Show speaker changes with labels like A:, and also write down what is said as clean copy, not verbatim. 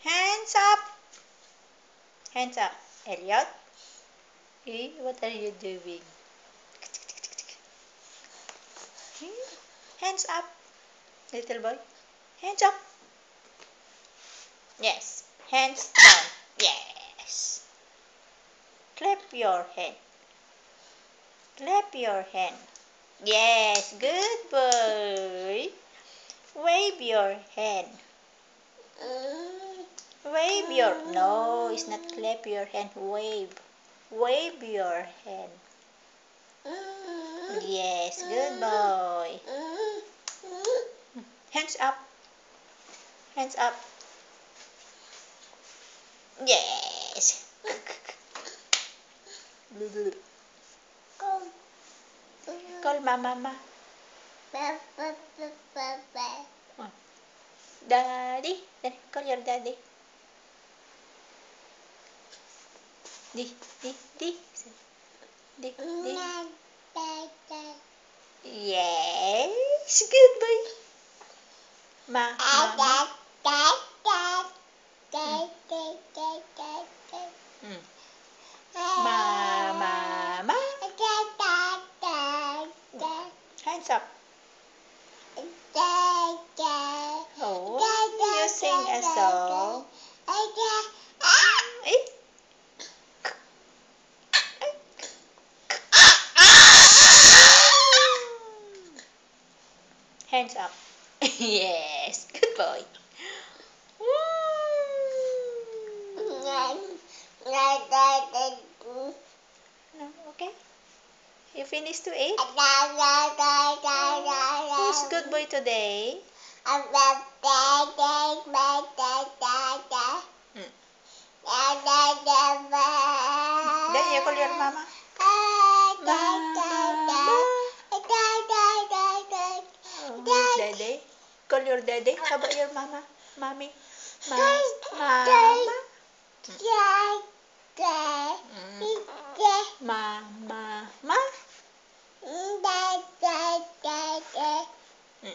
A: Hands up. Hands up. Elliot. Hey, what are you doing? Hands up. Little boy. Hands up. Yes. Hands down. Yes. Clap your hand. Clap your hand. Yes. Good boy. Wave your hand. Wave your... No, it's not clap your hand. Wave. Wave your hand. Yes, good boy. Hands up. Hands up. Yes. Call mama. Daddy. Call your daddy. Di. Yes, good boy. Mama. Mama. Hands up. Oh, you sing a song. Hands up. Yes, good boy. Okay. You finished to eat? Who's good boy today? Then you call your mama. Mama. Who's daddy? Call your daddy. How about your mama? Mommy. Mama. Mama.